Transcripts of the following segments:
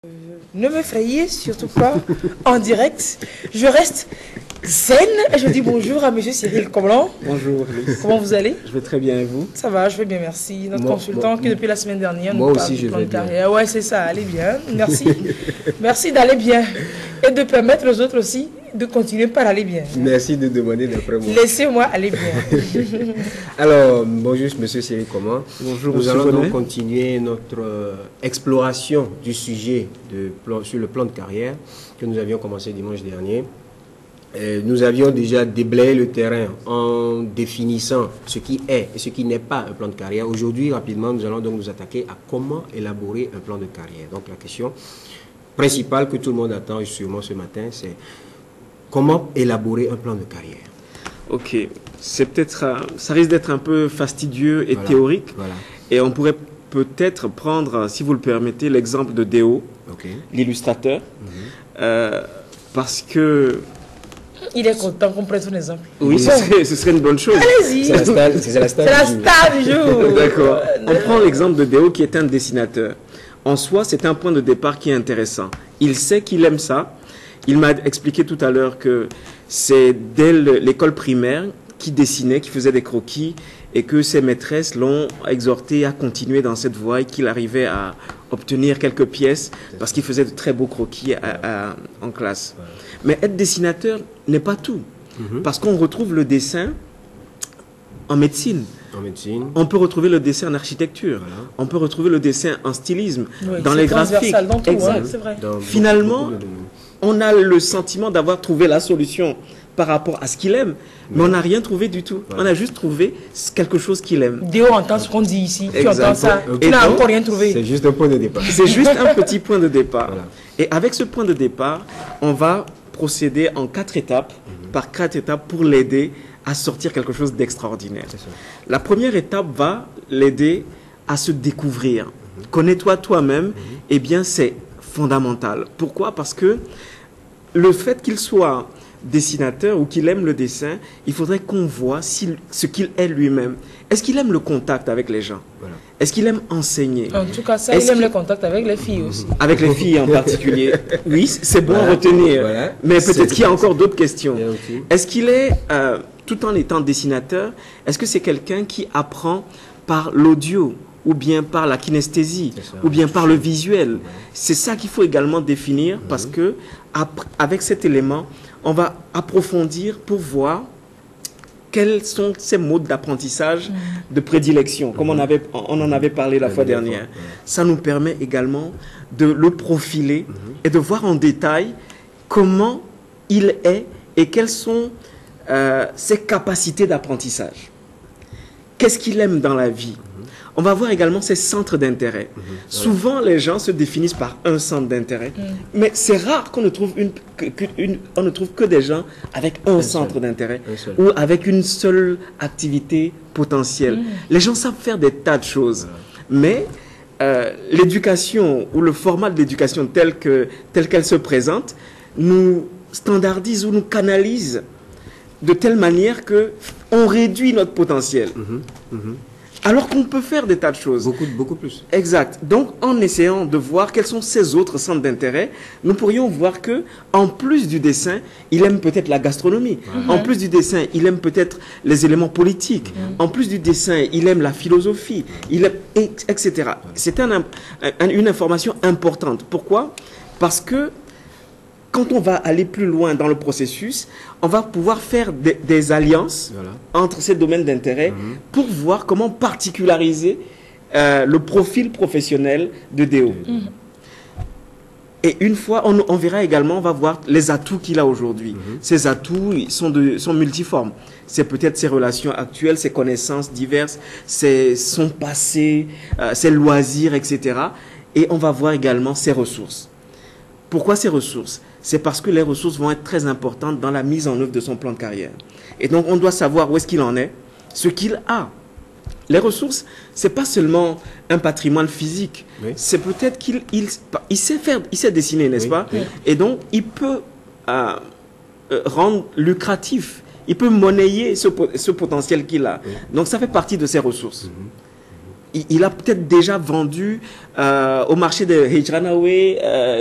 Ne m'effrayez surtout pas en direct. Je reste zen et je dis bonjour à monsieur Cyril Comblan. Bonjour Lise. Comment vous allez? Je vais très bien et vous? Ça va, je vais bien, merci. Notre consultant qui depuis la semaine dernière moi nous aussi, parle je du plan vais de bien. carrière. Ouais, c'est ça, allez bien. Merci. Merci d'aller bien et de permettre aux autres aussi de continuer par aller bien. Merci de demander d'après moi. Laissez-moi aller bien. Alors, bonjour monsieur Cyril, comment? Bonjour, Nous monsieur allons Bonnet. donc continuer notre exploration du sujet sur le plan de carrière que nous avions commencé dimanche dernier. Nous avions déjà déblayé le terrain en définissant ce qui est et ce qui n'est pas un plan de carrière. Aujourd'hui, rapidement, nous allons donc nous attaquer à comment élaborer un plan de carrière. Donc la question principale que tout le monde attend sûrement ce matin, c'est comment élaborer un plan de carrière. Ok, c'est peut-être, ça risque d'être un peu fastidieux et Voilà. théorique. Voilà. Et on pourrait peut-être prendre, si vous le permettez, l'exemple de Déo, Ok. l'illustrateur, parce que Il est content qu'on prenne son exemple. oui, ce serait une bonne chose. Allez-y. C'est la star, c'est la star C'est la du jour. star du jour. D'accord. On prend l'exemple de Déo qui est un dessinateur. En soi, c'est un point de départ qui est intéressant. Il sait qu'il aime ça. Il m'a expliqué tout à l'heure que c'est dès l'école primaire qu'il dessinait, qu'il faisait des croquis et que ses maîtresses l'ont exhorté à continuer dans cette voie et qu'il arrivait à obtenir quelques pièces parce qu'il faisait de très beaux croquis en classe. Mais être dessinateur n'est pas tout. Parce qu'on retrouve le dessin en médecine. En médecine. On peut retrouver le dessin en architecture. Voilà. On peut retrouver le dessin en stylisme, Oui, dans c'est les graphiques. transversal dans tout, Exact. ouais, c'est vrai. Dans Finalement, beaucoup de domaines. On a le sentiment d'avoir trouvé la solution par rapport à ce qu'il aime, mais on n'a rien trouvé du tout. Voilà. On a juste trouvé quelque chose qu'il aime. Déo entend ce qu'on dit ici. Tu Exact. entends ça. Ok. Tu n'as Et donc, encore rien trouvé. C'est juste un point de départ. C'est juste un petit point de départ. Voilà. Et avec ce point de départ, on va procéder en 4 étapes, par 4 étapes pour l'aider à sortir quelque chose d'extraordinaire. C'est ça. La première étape va l'aider à se découvrir. Connais-toi toi-même, eh bien c'est fondamental. Pourquoi? Parce que le fait qu'il soit dessinateur ou qu'il aime le dessin, il faudrait qu'on voit ce qu'il est lui-même. Est-ce qu'il aime le contact avec les gens? Voilà. Est-ce qu'il aime enseigner? En tout cas, ça, Est-ce il aime qu'il- le contact avec les filles aussi. Avec les filles en particulier. Oui, c'est bon à Voilà. retenir. Voilà. Mais C'est- peut-être qu'il y a encore d'autres questions. Bien aussi. Est-ce qu'il est, tout en étant dessinateur, est-ce que c'est quelqu'un qui apprend par l'audio ou bien par la kinesthésie C'est ça. ou bien par le visuel? C'est ça qu'il faut également définir parce que avec cet élément, on va approfondir pour voir quels sont ces modes d'apprentissage de prédilection, comme on en avait parlé la fois dernière. Ça nous permet également de le profiler et de voir en détail comment il est et quelles sont ses capacités d'apprentissage. Qu'est-ce qu'il aime dans la vie? On va voir également ses centres d'intérêt. Souvent, les gens se définissent par un centre d'intérêt, mais c'est rare qu'on ne trouve on ne trouve que des gens avec un centre d'intérêt Un seul. ou avec une seule activité potentielle. Les gens savent faire des tas de choses, mais l'éducation ou le format de l'éducation tel qu'elle se présente nous standardise ou nous canalise de telle manière que on réduit notre potentiel. Alors qu'on peut faire des tas de choses. Beaucoup plus. Exact. Donc, en essayant de voir quels sont ses autres centres d'intérêt, nous pourrions voir que, en plus du dessin, il aime peut-être la gastronomie. En plus du dessin, il aime peut-être les éléments politiques. En plus du dessin, il aime la philosophie. Il aime, etc. C'est une information importante. Pourquoi? Parce que quand on va aller plus loin dans le processus, on va pouvoir faire des alliances Voilà. entre ces domaines d'intérêt pour voir comment particulariser le profil professionnel de Déo. Et une fois, on verra également, on va voir les atouts qu'il a aujourd'hui. Ces atouts ils sont multiformes. C'est peut-être ses relations actuelles, ses connaissances diverses, son passé, ses loisirs, etc. Et on va voir également ses ressources. Pourquoi ces ressources? C'est parce que les ressources vont être très importantes dans la mise en œuvre de son plan de carrière. Et donc, on doit savoir où est-ce qu'il en est, ce qu'il a. Les ressources, c'est pas seulement un patrimoine physique. Oui. C'est peut-être qu'il sait dessiner, n'est-ce Oui, pas? oui. Et donc, il peut rendre lucratif. Il peut monnayer ce potentiel qu'il a. Oui. Donc, ça fait partie de ses ressources. il a peut-être déjà vendu au marché de Hijranawe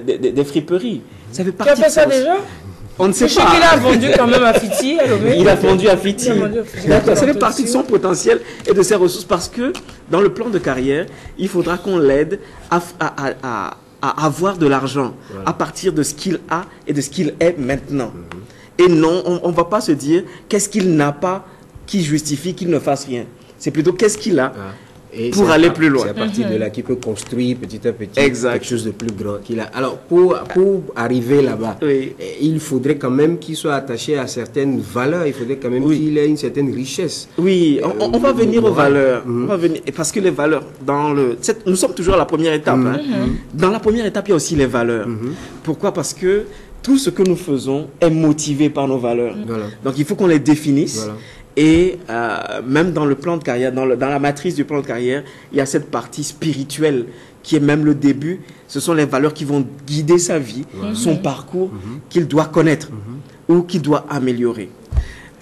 des friperies. Ça fait Tu as partie fait de ça déjà? On ne sait Je sais pas. qu'il a vendu quand même à Fiti, à Lomé. Il a vendu à Fiti. Il a vendu à Fiti. D'accord, ça fait partie de son potentiel et de ses ressources parce que dans le plan de carrière, il faudra qu'on l'aide à avoir de l'argent à partir de ce qu'il a et de ce qu'il est maintenant. Et non, on ne va pas se dire qu'est-ce qu'il n'a pas qui justifie qu'il ne fasse rien. C'est plutôt qu'est-ce qu'il a Et pour c'est aller plus loin. C'est à partir de là qu'il peut construire petit à petit Exact. quelque chose de plus grand qu'il a. Alors, pour arriver là-bas, Oui. il faudrait quand même qu'il soit attaché à certaines valeurs. Il faudrait quand même qu'il ait une certaine richesse. Oui, on va venir aux moral. valeurs. On va venir, parce que les valeurs, nous sommes toujours à la première étape. Hein. Dans la première étape, il y a aussi les valeurs. Pourquoi? Parce que tout ce que nous faisons est motivé par nos valeurs. Voilà. Donc, il faut qu'on les définisse. Voilà. Et même dans le plan de carrière, dans la matrice du plan de carrière, il y a cette partie spirituelle qui est même le début. Ce sont les valeurs qui vont guider sa vie, son parcours qu'il doit connaître ou qu'il doit améliorer.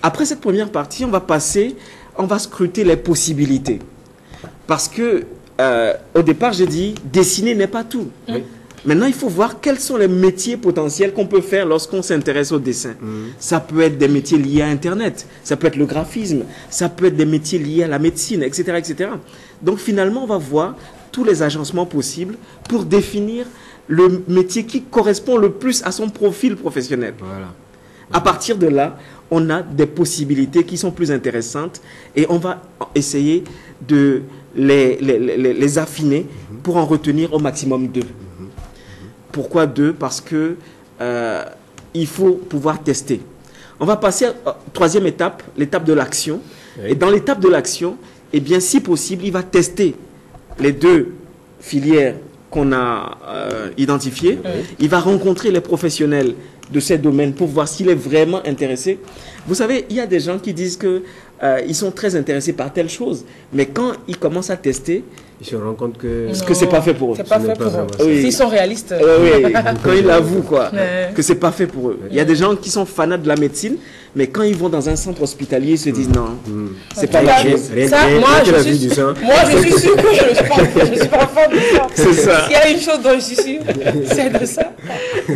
Après cette première partie, on va scruter les possibilités. Parce que au départ, j'ai dit, dessiner n'est pas tout. Oui. Maintenant, il faut voir quels sont les métiers potentiels qu'on peut faire lorsqu'on s'intéresse au dessin. Ça peut être des métiers liés à Internet, ça peut être le graphisme, ça peut être des métiers liés à la médecine, etc., etc. Donc finalement, on va voir tous les agencements possibles pour définir le métier qui correspond le plus à son profil professionnel. Voilà. À partir de là, on a des possibilités qui sont plus intéressantes et on va essayer de les affiner pour en retenir au maximum 2. Pourquoi 2? Parce que il faut pouvoir tester. On va passer à la troisième étape, l'étape de l'action. Oui. Et dans l'étape de l'action, eh bien, si possible, il va tester les 2 filières qu'on a identifiées. Il va rencontrer les professionnels de ces domaines pour voir s'il est vraiment intéressé. Vous savez, il y a des gens qui disent que ils sont très intéressés par telle chose, mais quand ils commencent à tester, Il se rend compte que... c'est pas fait pour eux. C'est pas Ce fait n'est pas pour eux. vraiment ça. Oui. S'ils sont réalistes. Oui, quand ils l'avouent, quoi, Ouais. que c'est pas fait pour eux. Il y a des gens qui sont fanats de la médecine, mais quand ils vont dans un centre hospitalier, ils se disent non, c'est pas Tout ma à fait. chose. Ça, moi, tu as je vu suis- du sang. Moi, je suis sûr que je suis pas fan de ça. C'est ça. S'il y a une chose dont je suis sûr, c'est de ça.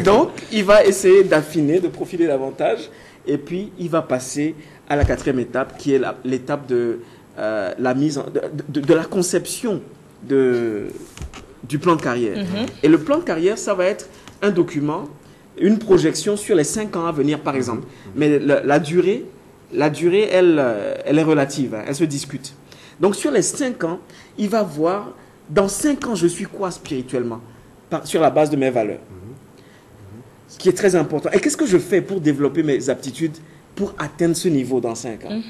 Donc, il va essayer d'affiner, de profiler davantage, et puis il va passer à la 4e étape, qui est l'étape de la mise de la conception du plan de carrière. Et le plan de carrière, ça va être un document, une projection sur les 5 ans à venir, par exemple. Mais la durée, elle est relative, hein, elle se discute. Donc, sur les 5 ans, il va voir, dans 5 ans, je suis quoi spirituellement, sur la base de mes valeurs. Ce qui est très important. Et qu'est-ce que je fais pour développer mes aptitudes pour atteindre ce niveau dans 5 ans?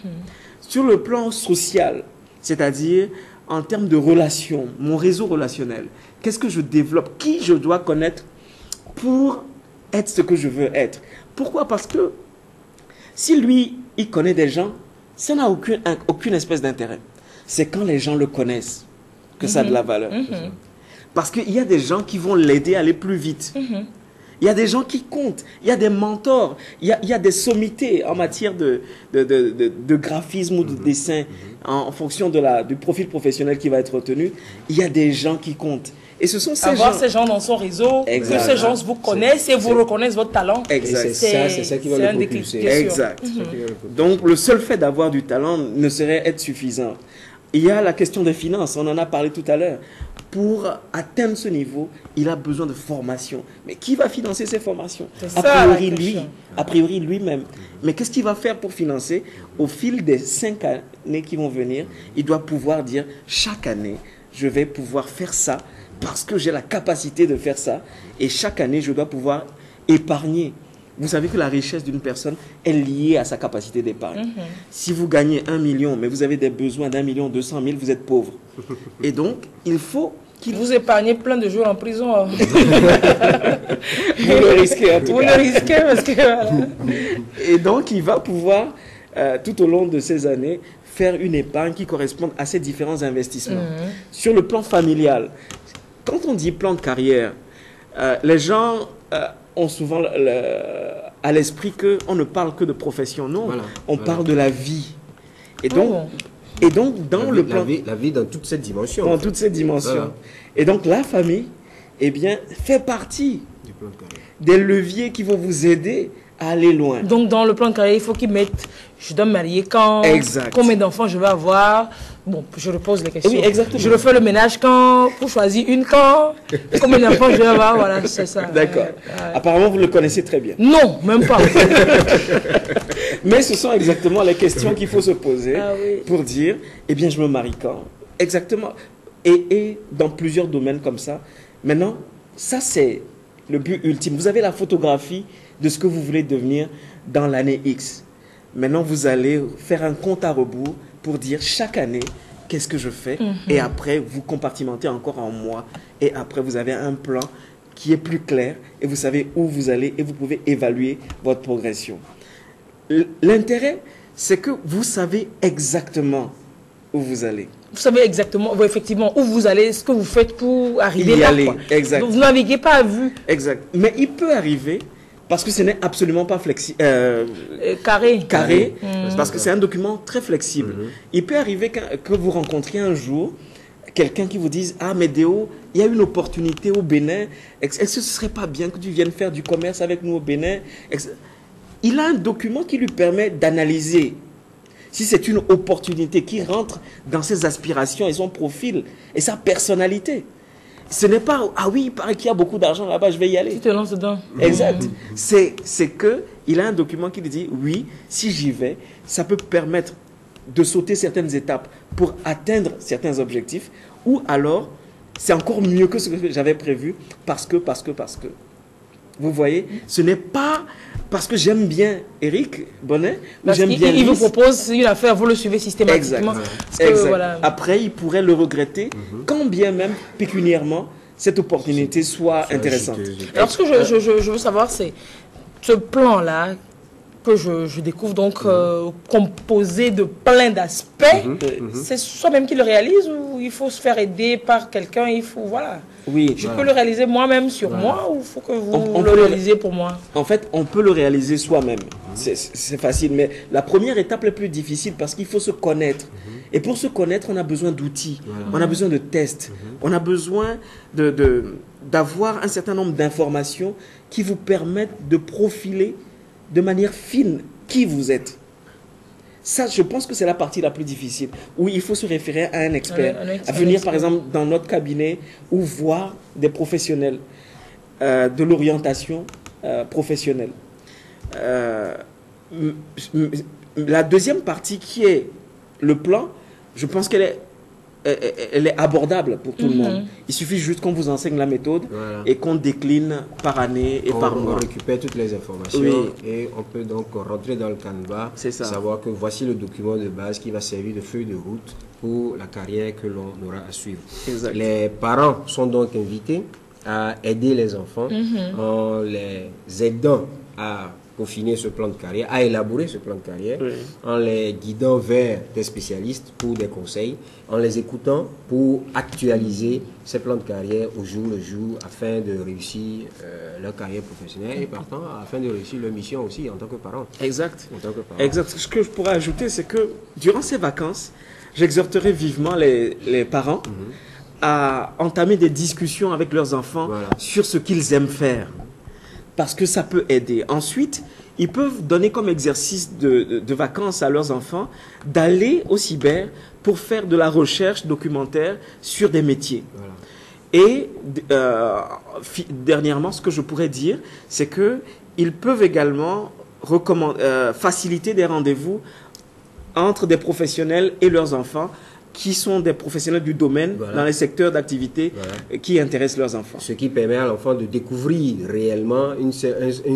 Sur le plan social, c'est-à-dire en termes de relations, mon réseau relationnel, qu'est-ce que je développe? Qui je dois connaître pour être ce que je veux être? Pourquoi? Parce que si lui, il connaît des gens, ça n'a aucune espèce d'intérêt. C'est quand les gens le connaissent que ça a de la valeur. Parce qu'il y a des gens qui vont l'aider à aller plus vite. Il y a des gens qui comptent, il y a des mentors, il y a des sommités en matière de graphisme ou de dessin en fonction du profil professionnel qui va être retenu. Il y a des gens qui comptent. Et ce sont ces Avoir gens... ces gens dans son réseau, Exact. que ces gens vous connaissent et vous reconnaissent votre talent. Exact. Et c'est ça qui va c'est le un déclic, propulser. bien sûr. Exact. C'est ça qui va le propulser. Donc, le seul fait d'avoir du talent ne saurait être suffisant. Il y a la question des finances, on en a parlé tout à l'heure. Pour atteindre ce niveau, il a besoin de formation. Mais qui va financer ces formations? C'est A ça, la priori, lui. question. A priori, lui-même. Mais qu'est-ce qu'il va faire pour financer? Au fil des 5 années qui vont venir, il doit pouvoir dire, chaque année, je vais pouvoir faire ça parce que j'ai la capacité de faire ça. Et chaque année, je dois pouvoir épargner. Vous savez que la richesse d'une personne est liée à sa capacité d'épargne. Si vous gagnez 1 million, mais vous avez des besoins d'1,2 million, vous êtes pauvre. Et donc, il faut qu'il Vous épargnez plein de jours en prison. vous le risquez en tout Vous cas. le risquez parce que... voilà. Et donc, il va pouvoir, tout au long de ces années, faire une épargne qui corresponde à ces différents investissements. Sur le plan familial, quand on dit plan de carrière, les gens ont souvent à l'esprit qu'on ne parle que de profession. Non, Voilà. on parle de la vie. Et donc, Oh. Et donc, dans le plan... La vie dans toute cette dimension. Dans toutes ces dimensions. Voilà. Et donc, la famille, eh bien, fait partie du plan de carrière, des leviers qui vont vous aider à aller loin. Donc, dans le plan de carrière, il faut qu'ils mettent, je dois me marier quand, exact. Combien d'enfants je vais avoir. Bon, je repose les questions. Oui, exactement. Je refais le ménage quand, pour choisir une quand, combien d'enfants je vais avoir, voilà, c'est ça. D'accord. Apparemment, vous le connaissez très bien. Non, même pas. Mais ce sont exactement les questions qu'il faut se poser pour dire, eh bien, je me marie quand? Exactement. Et dans plusieurs domaines comme ça. Maintenant, ça, c'est le but ultime. Vous avez la photographie de ce que vous voulez devenir dans l'année X. Maintenant, vous allez faire un compte à rebours pour dire chaque année, qu'est-ce que je fais? Et après, vous compartimentez encore en mois. Et après, vous avez un plan qui est plus clair et vous savez où vous allez et vous pouvez évaluer votre progression. L'intérêt, c'est que vous savez exactement où vous allez. Vous savez exactement, effectivement, où vous allez, ce que vous faites pour arriver là. Exact. Donc, vous n'avez pas vu. Exact. Mais il peut arriver, parce que ce n'est absolument pas flexible. Carré. Parce que c'est un document très flexible. Il peut arriver que vous rencontriez un jour quelqu'un qui vous dise « Ah, mais Déo, il y a une opportunité au Bénin. Est-ce que ce ne serait pas bien que tu viennes faire du commerce avec nous au Bénin ?» Il a un document qui lui permet d'analyser si c'est une opportunité qui rentre dans ses aspirations et son profil et sa personnalité. Ce n'est pas « Ah oui, il paraît qu'il y a beaucoup d'argent là-bas, je vais y aller. » Tu te lances dedans. Exact. C'est qu'il a un document qui lui dit « Oui, si j'y vais, ça peut permettre de sauter certaines étapes pour atteindre certains objectifs. Ou alors, c'est encore mieux que ce que j'avais prévu parce que. » Vous voyez, ce n'est pas parce que j'aime bien Eric Bonnet, ou j'aime bien il vous propose une affaire, vous le suivez systématiquement. Exact. Voilà. Après, il pourrait le regretter, quand bien même pécuniairement cette opportunité soit intéressante. Alors, ce que je veux savoir, c'est ce plan-là que je découvre donc composé de plein d'aspects. C'est soi-même qui le réalise ou il faut se faire aider par quelqu'un? Il faut, voilà. Oui, je peux le réaliser moi-même sur moi ou il faut que vous le réalisez pour moi? En fait, on peut le réaliser soi-même. C'est facile, mais la première étape est plus difficile parce qu'il faut se connaître. Et pour se connaître, on a besoin d'outils, on a besoin de tests, on a besoin d'avoir un certain nombre d'informations qui vous permettent de profiler de manière fine qui vous êtes. Ça, je pense que c'est la partie la plus difficile, où il faut se référer à un expert, à venir par exemple dans notre cabinet ou voir des professionnels de l'orientation professionnelle. La deuxième partie qui est le plan, je pense qu'elle est abordable pour tout le monde. Il suffit juste qu'on vous enseigne la méthode et qu'on décline par année et par mois. On récupère toutes les informations et on peut donc rentrer dans le canevas, savoir que voici le document de base qui va servir de feuille de route pour la carrière que l'on aura à suivre. Exact. Les parents sont donc invités à aider les enfants en les aidant à peaufiner ce plan de carrière, à élaborer ce plan de carrière, en les guidant vers des spécialistes pour des conseils, en les écoutant pour actualiser ces plans de carrière au jour le jour afin de réussir leur carrière professionnelle et partant afin de réussir leur mission aussi en tant que parent. Exact. En tant que parent. Exact. Ce que je pourrais ajouter, c'est que durant ces vacances, j'exhorterai vivement les parents à entamer des discussions avec leurs enfants sur ce qu'ils aiment faire. Parce que ça peut aider. Ensuite, ils peuvent donner comme exercice de vacances à leurs enfants d'aller au cyber pour faire de la recherche documentaire sur des métiers. Et dernièrement, ce que je pourrais dire, c'est qu'ils peuvent également faciliter des rendez-vous entre des professionnels et leurs enfants qui sont des professionnels du domaine dans les secteurs d'activité qui intéressent leurs enfants. Ce qui permet à l'enfant de découvrir réellement une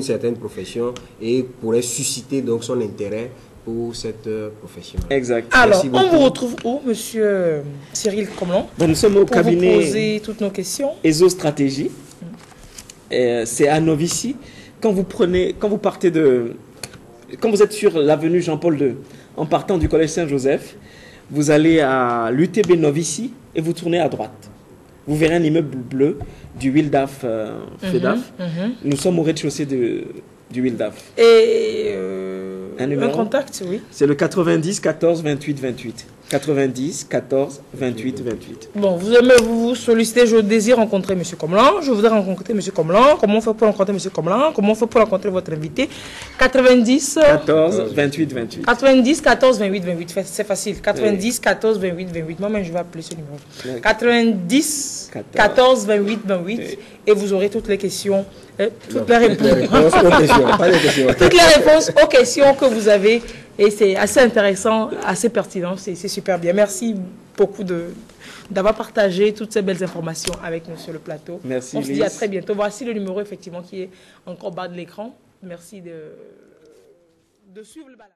certaine profession et pourrait susciter donc son intérêt pour cette profession. Exact. Alors, on vous retrouve où, monsieur Cyril Comlon? Nous sommes au cabinet pour vous poser toutes nos questions. ESO Stratégie. C'est à Novici. Quand vous êtes sur l'avenue Jean-Paul II, en partant du collège Saint-Joseph, vous allez à l'UTB Novici et vous tournez à droite. Vous verrez un immeuble bleu du Wildaf FEDAF. Nous sommes au rez-de-chaussée du Wildaf. Et un numéro, contact, oui. C'est le 90 14 28 28. 90 14 28 28. Bon, vous aimez vous solliciter, je désire rencontrer M. Comlan, je voudrais rencontrer M. Comlan. Comment on fait pour rencontrer M. Comlan? Comment on fait pour rencontrer votre invité? 90 14 28 28. 90 14 28 28, c'est facile. 90 14 28 28. Moi-même, je vais appeler ce numéro. 90 14 28 28. Et vous aurez toutes les questions, toutes les réponses. Toutes les réponses aux questions que vous avez. Et c'est assez intéressant, assez pertinent, c'est super bien. Merci beaucoup d'avoir partagé toutes ces belles informations avec nous sur le plateau. Merci. On se dit à très bientôt. Voici le numéro effectivement qui est encore bas de l'écran. Merci de suivre le balade.